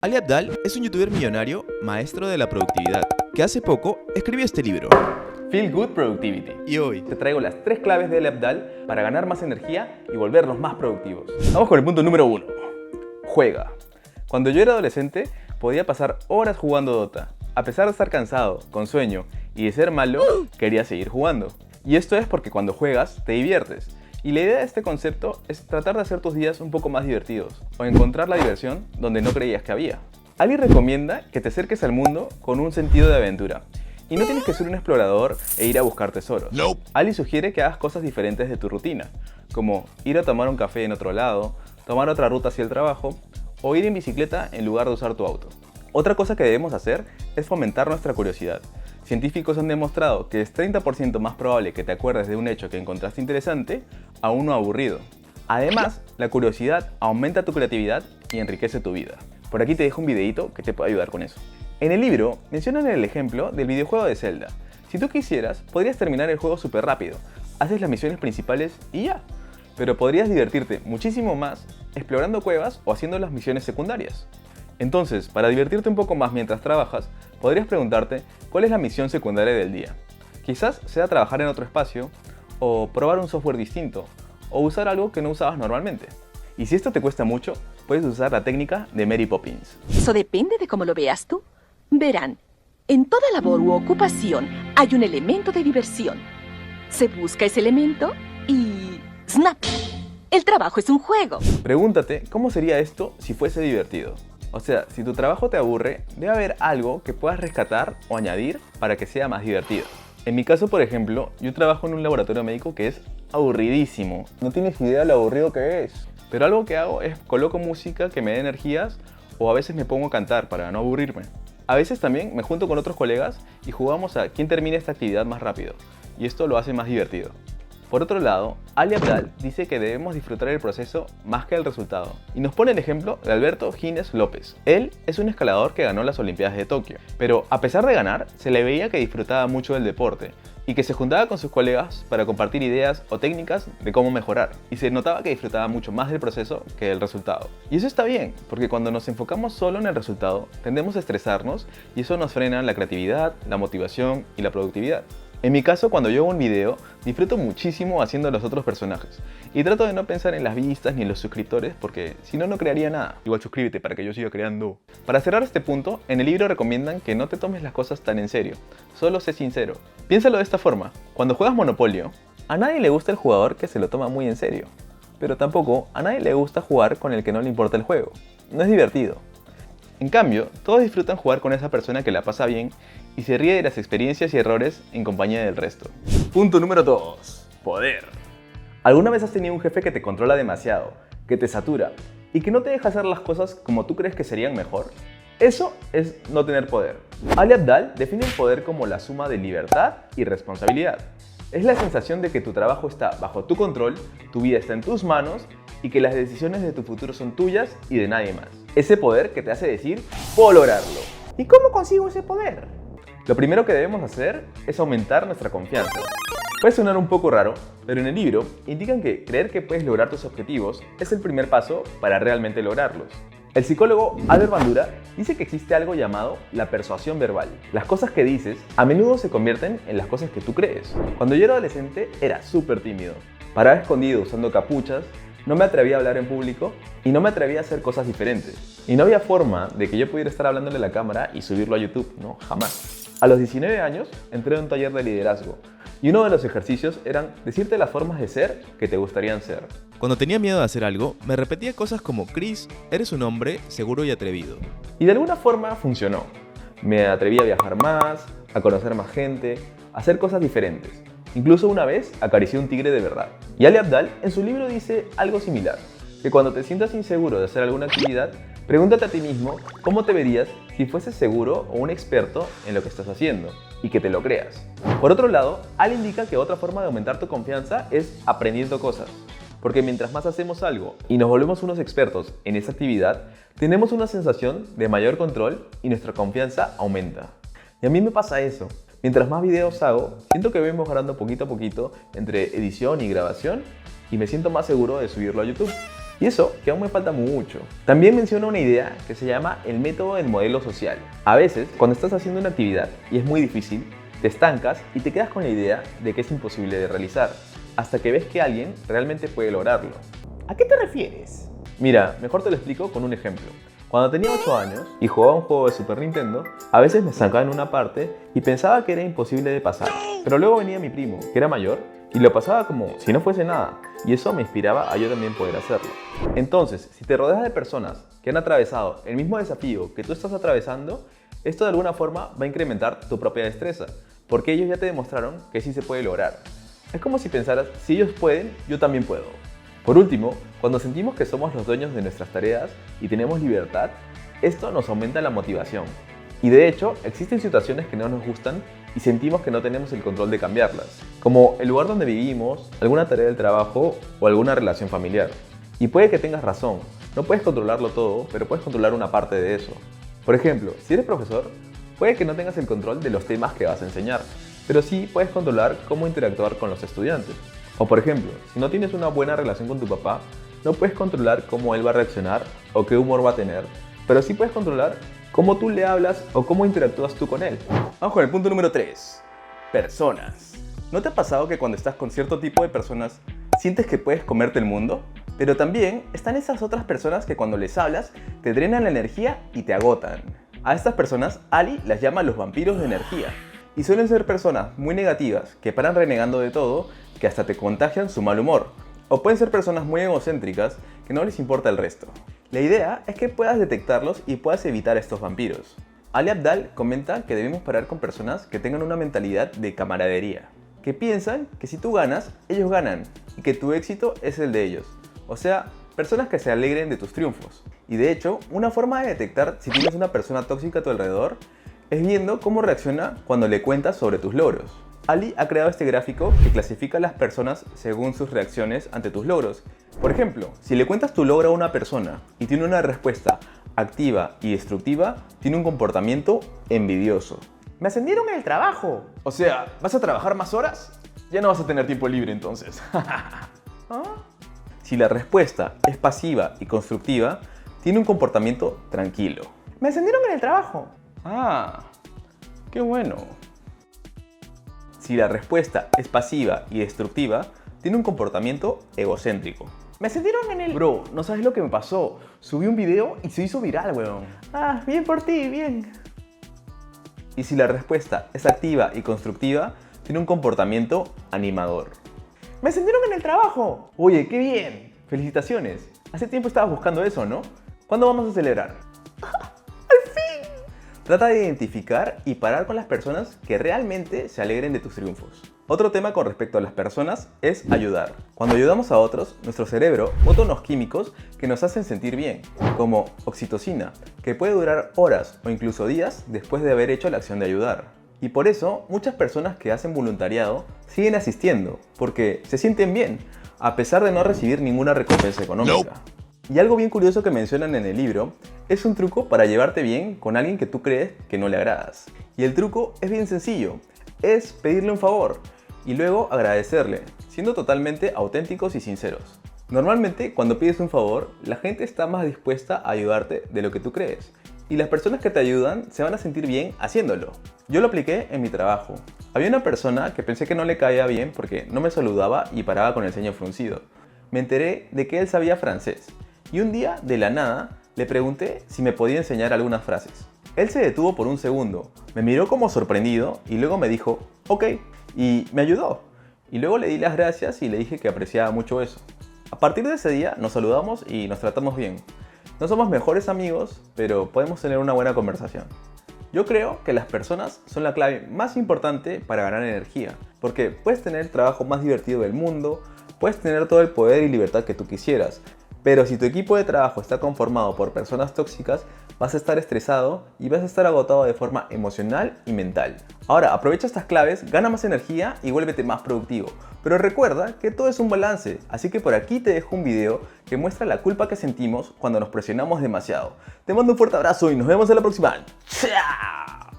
Ali Abdaal es un youtuber millonario, maestro de la productividad, que hace poco escribió este libro. Feel Good Productivity. Y hoy Te traigo las 3 claves de Ali Abdaal para ganar más energía y volvernos más productivos. Vamos con el punto número 1. Juega. Cuando yo era adolescente, podía pasar horas jugando Dota. A pesar de estar cansado, con sueño y de ser malo, quería seguir jugando. Y esto es porque cuando juegas, te diviertes. Y la idea de este concepto es tratar de hacer tus días un poco más divertidos, o encontrar la diversión donde no creías que había. Ali recomienda que te acerques al mundo con un sentido de aventura. Y no tienes que ser un explorador e ir a buscar tesoros. Nope. Ali sugiere que hagas cosas diferentes de tu rutina, como ir a tomar un café en otro lado, tomar otra ruta hacia el trabajo, o ir en bicicleta en lugar de usar tu auto. Otra cosa que debemos hacer es fomentar nuestra curiosidad. Científicos han demostrado que es 30% más probable que te acuerdes de un hecho que encontraste interesante a uno aburrido. Además, la curiosidad aumenta tu creatividad y enriquece tu vida. Por aquí te dejo un videito que te puede ayudar con eso. En el libro mencionan el ejemplo del videojuego de Zelda. Si tú quisieras, podrías terminar el juego súper rápido. Haces las misiones principales y ya. Pero podrías divertirte muchísimo más explorando cuevas o haciendo las misiones secundarias. Entonces, para divertirte un poco más mientras trabajas, podrías preguntarte cuál es la misión secundaria del día. Quizás sea trabajar en otro espacio, o probar un software distinto, o usar algo que no usabas normalmente. Y si esto te cuesta mucho, puedes usar la técnica de Mary Poppins. Eso depende de cómo lo veas tú. Verán, en toda labor u ocupación hay un elemento de diversión. Se busca ese elemento y... ¡snap! El trabajo es un juego. Pregúntate cómo sería esto si fuese divertido. O sea, si tu trabajo te aburre, debe haber algo que puedas rescatar o añadir para que sea más divertido. En mi caso, por ejemplo, yo trabajo en un laboratorio médico que es aburridísimo. No tienes idea de lo aburrido que es. Pero algo que hago es coloco música que me dé energías o a veces me pongo a cantar para no aburrirme. A veces también me junto con otros colegas y jugamos a quién termina esta actividad más rápido. Y esto lo hace más divertido. Por otro lado, Ali Abdaal dice que debemos disfrutar el proceso más que el resultado. Y nos pone el ejemplo de Alberto Gines López. Él es un escalador que ganó las Olimpiadas de Tokio. Pero a pesar de ganar, se le veía que disfrutaba mucho del deporte y que se juntaba con sus colegas para compartir ideas o técnicas de cómo mejorar. Y se notaba que disfrutaba mucho más del proceso que del resultado. Y eso está bien, porque cuando nos enfocamos solo en el resultado, tendemos a estresarnos y eso nos frena la creatividad, la motivación y la productividad. En mi caso, cuando yo hago un video, disfruto muchísimo haciendo los otros personajes. Y trato de no pensar en las vistas ni en los suscriptores porque si no, no crearía nada. Igual suscríbete para que yo siga creando. Para cerrar este punto, en el libro recomiendan que no te tomes las cosas tan en serio. Solo sé sincero. Piénsalo de esta forma. Cuando juegas Monopolio, a nadie le gusta el jugador que se lo toma muy en serio. Pero tampoco a nadie le gusta jugar con el que no le importa el juego. No es divertido. En cambio, todos disfrutan jugar con esa persona que la pasa bien y se ríe de las experiencias y errores en compañía del resto. Punto número 2. Poder. ¿Alguna vez has tenido un jefe que te controla demasiado, que te satura y que no te deja hacer las cosas como tú crees que serían mejor? Eso es no tener poder. Ali Abdaal define el poder como la suma de libertad y responsabilidad. Es la sensación de que tu trabajo está bajo tu control, tu vida está en tus manos y que las decisiones de tu futuro son tuyas y de nadie más. Ese poder que te hace decir, puedo lograrlo. ¿Y cómo consigo ese poder? Lo primero que debemos hacer es aumentar nuestra confianza. Puede sonar un poco raro, pero en el libro indican que creer que puedes lograr tus objetivos es el primer paso para realmente lograrlos. El psicólogo Albert Bandura dice que existe algo llamado la persuasión verbal. Las cosas que dices a menudo se convierten en las cosas que tú crees. Cuando yo era adolescente era súper tímido. Paraba escondido usando capuchas, no me atrevía a hablar en público y no me atrevía a hacer cosas diferentes. Y no había forma de que yo pudiera estar hablándole a la cámara y subirlo a YouTube, no, jamás. A los 19 años entré en un taller de liderazgo y uno de los ejercicios eran decirte las formas de ser que te gustarían ser. Cuando tenía miedo de hacer algo, me repetía cosas como: Chris, eres un hombre seguro y atrevido. Y de alguna forma funcionó. Me atreví a viajar más, a conocer más gente, a hacer cosas diferentes. Incluso una vez acaricié un tigre de verdad. Y Ali Abdaal en su libro dice algo similar, que cuando te sientas inseguro de hacer alguna actividad, pregúntate a ti mismo cómo te verías si fueses seguro o un experto en lo que estás haciendo y que te lo creas. Por otro lado, Ali indica que otra forma de aumentar tu confianza es aprendiendo cosas. Porque mientras más hacemos algo y nos volvemos unos expertos en esa actividad, tenemos una sensación de mayor control y nuestra confianza aumenta. Y a mí me pasa eso. Mientras más videos hago, siento que voy mejorando poquito a poquito entre edición y grabación y me siento más seguro de subirlo a YouTube. Y eso que aún me falta mucho. También menciona una idea que se llama el método del modelo social. A veces, cuando estás haciendo una actividad y es muy difícil, te estancas y te quedas con la idea de que es imposible de realizar, hasta que ves que alguien realmente puede lograrlo. ¿A qué te refieres? Mira, mejor te lo explico con un ejemplo. Cuando tenía 8 años y jugaba un juego de Super Nintendo, a veces me estancaba en una parte y pensaba que era imposible de pasar. Pero luego venía mi primo, que era mayor, y lo pasaba como si no fuese nada, y eso me inspiraba a yo también poder hacerlo. Entonces, si te rodeas de personas que han atravesado el mismo desafío que tú estás atravesando, esto de alguna forma va a incrementar tu propia destreza, porque ellos ya te demostraron que sí se puede lograr. Es como si pensaras, si ellos pueden, yo también puedo. Por último, cuando sentimos que somos los dueños de nuestras tareas y tenemos libertad, esto nos aumenta la motivación. Y de hecho, existen situaciones que no nos gustan y sentimos que no tenemos el control de cambiarlas, como el lugar donde vivimos, alguna tarea del trabajo o alguna relación familiar. Y puede que tengas razón, no puedes controlarlo todo, pero puedes controlar una parte de eso. Por ejemplo, si eres profesor, puede que no tengas el control de los temas que vas a enseñar, pero sí puedes controlar cómo interactuar con los estudiantes. O por ejemplo, si no tienes una buena relación con tu papá, no puedes controlar cómo él va a reaccionar o qué humor va a tener, pero sí puedes controlar cómo tú le hablas o cómo interactúas tú con él. Vamos con el punto número 3. Personas. ¿No te ha pasado que cuando estás con cierto tipo de personas sientes que puedes comerte el mundo? Pero también están esas otras personas que cuando les hablas te drenan la energía y te agotan. A estas personas Ali las llama los vampiros de energía. Y suelen ser personas muy negativas que paran renegando de todo, que hasta te contagian su mal humor. O pueden ser personas muy egocéntricas que no les importa el resto. La idea es que puedas detectarlos y puedas evitar estos vampiros. Ali Abdaal comenta que debemos parar con personas que tengan una mentalidad de camaradería, que piensan que si tú ganas, ellos ganan y que tu éxito es el de ellos. O sea, personas que se alegren de tus triunfos. Y de hecho, una forma de detectar si tienes una persona tóxica a tu alrededor es viendo cómo reacciona cuando le cuentas sobre tus logros. Ali ha creado este gráfico que clasifica a las personas según sus reacciones ante tus logros. Por ejemplo, si le cuentas tu logro a una persona y tiene una respuesta activa y destructiva, tiene un comportamiento envidioso. Me ascendieron en el trabajo. O sea, ¿vas a trabajar más horas? Ya no vas a tener tiempo libre entonces. ¿Ah? Si la respuesta es pasiva y constructiva, tiene un comportamiento tranquilo. Me ascendieron en el trabajo. Ah, qué bueno. Si la respuesta es pasiva y destructiva, tiene un comportamiento egocéntrico. Me ascendieron en el... Bro, no sabes lo que me pasó. Subí un video y se hizo viral, weón. Ah, bien por ti, bien. Y si la respuesta es activa y constructiva, tiene un comportamiento animador. Me ascendieron en el trabajo. Oye, qué bien. Felicitaciones. Hace tiempo estabas buscando eso, ¿no? ¿Cuándo vamos a celebrar? ¡Al fin! Trata de identificar y parar con las personas que realmente se alegren de tus triunfos. Otro tema con respecto a las personas es ayudar. Cuando ayudamos a otros, nuestro cerebro bota unos químicos que nos hacen sentir bien, como oxitocina, que puede durar horas o incluso días después de haber hecho la acción de ayudar. Y por eso, muchas personas que hacen voluntariado siguen asistiendo, porque se sienten bien, a pesar de no recibir ninguna recompensa económica. Y algo bien curioso que mencionan en el libro es un truco para llevarte bien con alguien que tú crees que no le agradas. Y el truco es bien sencillo, es pedirle un favor y luego agradecerle, siendo totalmente auténticos y sinceros. Normalmente cuando pides un favor, la gente está más dispuesta a ayudarte de lo que tú crees. Y las personas que te ayudan se van a sentir bien haciéndolo. Yo lo apliqué en mi trabajo. Había una persona que pensé que no le caía bien porque no me saludaba y paraba con el ceño fruncido. Me enteré de que él sabía francés. Y un día, de la nada, le pregunté si me podía enseñar algunas frases. Él se detuvo por un segundo, me miró como sorprendido y luego me dijo, ok, y me ayudó. Y luego le di las gracias y le dije que apreciaba mucho eso. A partir de ese día nos saludamos y nos tratamos bien. No somos mejores amigos, pero podemos tener una buena conversación. Yo creo que las personas son la clave más importante para ganar energía, porque puedes tener el trabajo más divertido del mundo, puedes tener todo el poder y libertad que tú quisieras, pero si tu equipo de trabajo está conformado por personas tóxicas, vas a estar estresado y vas a estar agotado de forma emocional y mental. Ahora, aprovecha estas claves, gana más energía y vuélvete más productivo. Pero recuerda que todo es un balance, así que por aquí te dejo un video que muestra la culpa que sentimos cuando nos presionamos demasiado. Te mando un fuerte abrazo y nos vemos en la próxima. ¡Chao!